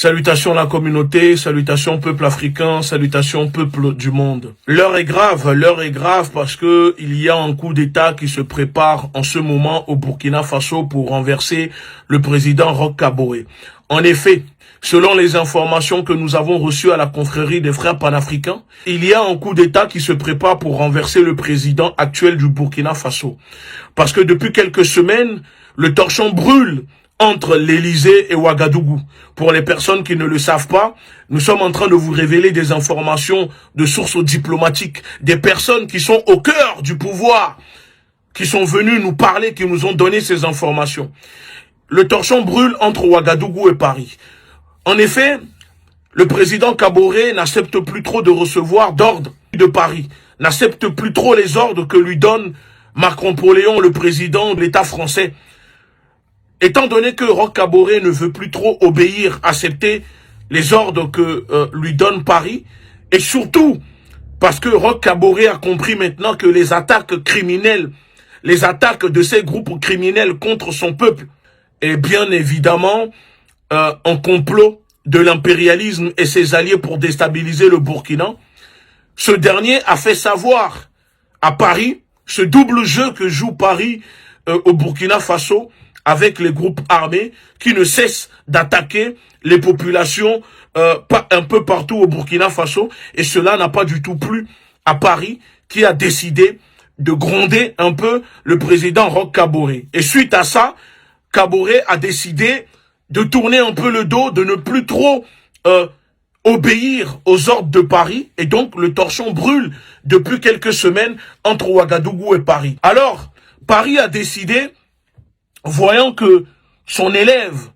Salutations la communauté, salutations peuple africain, salutations peuple du monde. L'heure est grave parce que il y a un coup d'État qui se prépare en ce moment au Burkina Faso pour renverser le président Roch Kaboré. En effet, selon les informations que nous avons reçues à la confrérie des frères panafricains, il y a un coup d'État qui se prépare pour renverser le président actuel du Burkina Faso. Parce que depuis quelques semaines, le torchon brûle entre l'Élysée et Ouagadougou. Pour les personnes qui ne le savent pas, nous sommes en train de vous révéler des informations de sources diplomatiques, des personnes qui sont au cœur du pouvoir, qui sont venues nous parler, qui nous ont donné ces informations. Le torchon brûle entre Ouagadougou et Paris. En effet, le président Kaboré n'accepte plus trop de recevoir d'ordres de Paris, n'accepte plus trop les ordres que lui donne Marc-Napoléon, le président de l'État français. Étant donné que Roch Kaboré ne veut plus trop obéir, accepter les ordres que lui donne Paris, et surtout parce que Roch Kaboré a compris maintenant que les attaques criminelles, les attaques de ces groupes criminels contre son peuple, est bien évidemment un complot de l'impérialisme et ses alliés pour déstabiliser le Burkina. Ce dernier a fait savoir à Paris, ce double jeu que joue Paris au Burkina Faso, avec les groupes armés qui ne cessent d'attaquer les populations un peu partout au Burkina Faso. Et cela n'a pas du tout plu à Paris, qui a décidé de gronder un peu le président Roch Kaboré. Et suite à ça, Kaboré a décidé de tourner un peu le dos, de ne plus trop obéir aux ordres de Paris. Et donc le torchon brûle depuis quelques semaines entre Ouagadougou et Paris. Alors, Paris a décidé, voyant que son élève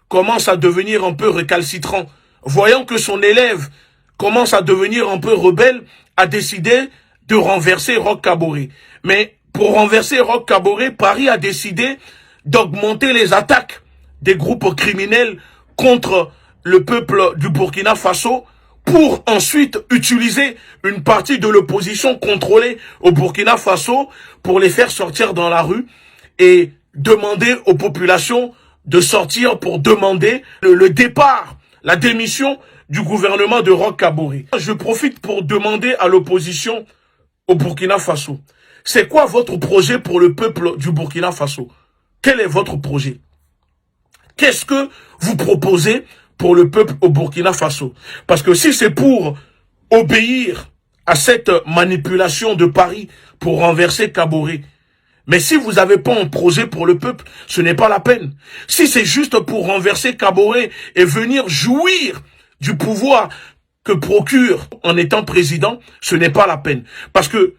commence à devenir un peu récalcitrant, voyant que son élève commence à devenir un peu rebelle, a décidé de renverser Roch Kaboré. Mais pour renverser Roch Kaboré, Paris a décidé d'augmenter les attaques des groupes criminels contre le peuple du Burkina Faso, pour ensuite utiliser une partie de l'opposition contrôlée au Burkina Faso pour les faire sortir dans la rue et demander aux populations de sortir pour demander le départ, la démission du gouvernement de Roch Kaboré. Je profite pour demander à l'opposition au Burkina Faso, c'est quoi votre projet pour le peuple du Burkina Faso? Quel est votre projet? Qu'est-ce que vous proposez pour le peuple au Burkina Faso? Parce que si c'est pour obéir à cette manipulation de Paris pour renverser Kaboré, mais si vous n'avez pas un projet pour le peuple, ce n'est pas la peine. Si c'est juste pour renverser Kaboré et venir jouir du pouvoir que procure en étant président, ce n'est pas la peine. Parce que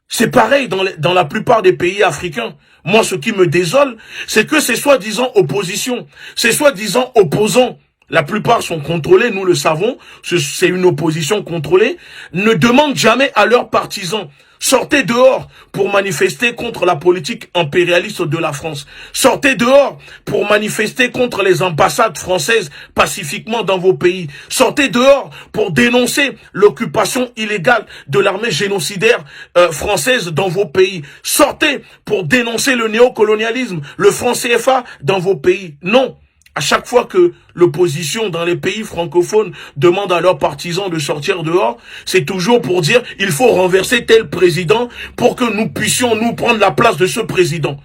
c'est pareil dans la plupart des pays africains. Moi, ce qui me désole, c'est que ces soi-disant oppositions, ces soi-disant opposants, la plupart sont contrôlés, nous le savons, c'est une opposition contrôlée, ne demandent jamais à leurs partisans: sortez dehors pour manifester contre la politique impérialiste de la France. Sortez dehors pour manifester contre les ambassades françaises pacifiquement dans vos pays. Sortez dehors pour dénoncer l'occupation illégale de l'armée génocidaire française dans vos pays. Sortez pour dénoncer le néocolonialisme, le franc CFA dans vos pays. Non. À chaque fois que l'opposition dans les pays francophones demande à leurs partisans de sortir dehors, c'est toujours pour dire il faut renverser tel président pour que nous puissions nous prendre la place de ce président.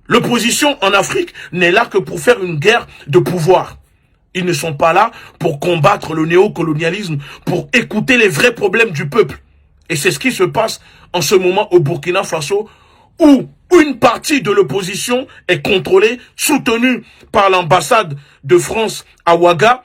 L'opposition en Afrique n'est là que pour faire une guerre de pouvoir. Ils ne sont pas là pour combattre le néocolonialisme, pour écouter les vrais problèmes du peuple. Et c'est ce qui se passe en ce moment au Burkina Faso, où une partie de l'opposition est contrôlée, soutenue par l'ambassade de France à Ouaga,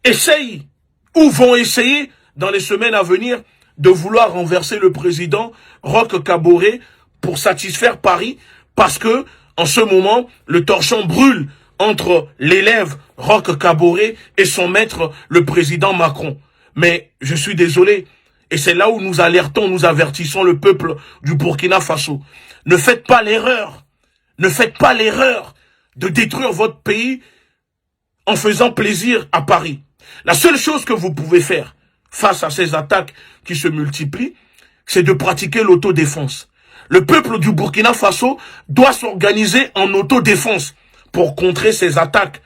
essayent ou vont essayer dans les semaines à venir de vouloir renverser le président Roch Kaboré pour satisfaire Paris, parce que en ce moment le torchon brûle entre l'élève Roch Kaboré et son maître, le président Macron. Mais je suis désolé, et c'est là où nous alertons, nous avertissons le peuple du Burkina Faso. Ne faites pas l'erreur de détruire votre pays en faisant plaisir à Paris. La seule chose que vous pouvez faire face à ces attaques qui se multiplient, c'est de pratiquer l'autodéfense. Le peuple du Burkina Faso doit s'organiser en autodéfense pour contrer ces attaques,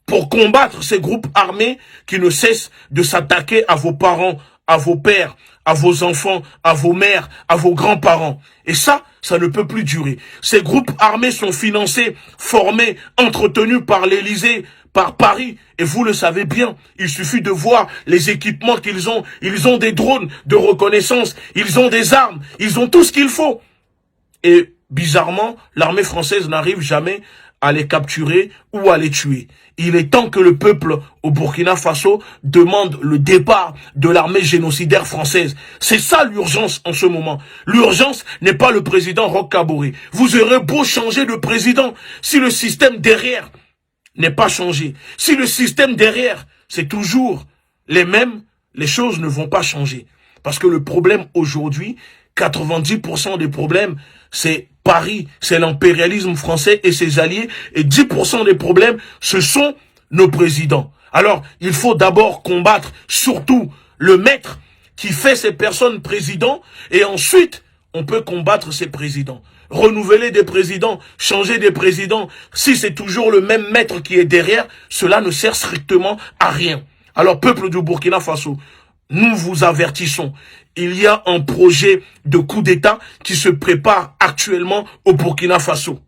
pour combattre ces groupes armés qui ne cessent de s'attaquer à vos parents, à vos pères, à vos enfants, à vos mères, à vos grands-parents. Et ça ne peut plus durer. Ces groupes armés sont financés, formés, entretenus par l'Élysée, par Paris. Et vous le savez bien, il suffit de voir les équipements qu'ils ont. Ils ont des drones de reconnaissance, ils ont des armes, ils ont tout ce qu'il faut. Et bizarrement, l'armée française n'arrive jamais à les capturer ou à les tuer. Il est temps que le peuple au Burkina Faso demande le départ de l'armée génocidaire française. C'est ça l'urgence en ce moment. L'urgence n'est pas le président Roch Kaboré. Vous aurez beau changer de président, si le système derrière n'est pas changé, si le système derrière c'est toujours les mêmes, les choses ne vont pas changer. Parce que le problème aujourd'hui, 90% des problèmes, c'est Paris, c'est l'impérialisme français et ses alliés, et 10% des problèmes, ce sont nos présidents. Alors, il faut d'abord combattre surtout le maître qui fait ces personnes présidents, et ensuite, on peut combattre ces présidents. Renouveler des présidents, changer des présidents, si c'est toujours le même maître qui est derrière, cela ne sert strictement à rien. Alors, peuple du Burkina Faso, nous vous avertissons, il y a un projet de coup d'État qui se prépare actuellement au Burkina Faso.